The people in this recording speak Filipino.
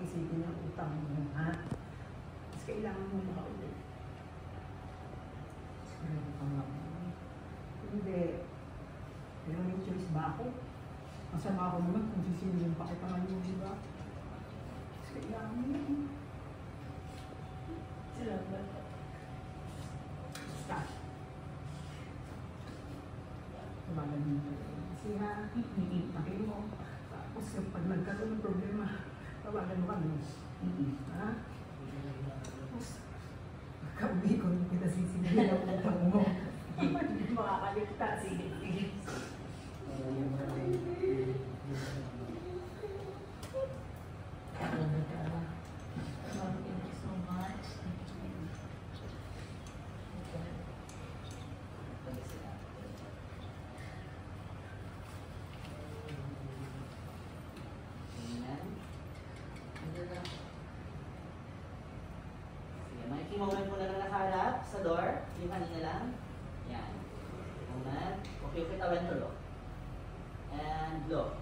isipin ng utang mo, ha? Mas kailangan mo makaulit. Sigurado ka nga mo. Hindi. Pero may choice ba ako? Masama ako naman kung sisilin pa kita ngayon, di ba? Mas kailangan mo yun. Salamat. Basta. Tumagal dito. Siya, pakin mo. Tapos pag nagkaroon ng problema, tawagan mo kami. Ha? Tapos, pagka-uwi ko, hindi kita sisigilin ang utang mo. Hindi makakaligtas. Sige. Thank you so much. Sige, moment mo na lang nakaharap sa door. Yung kanina lang. Yan. Moment. Okay, tawin to look. And look.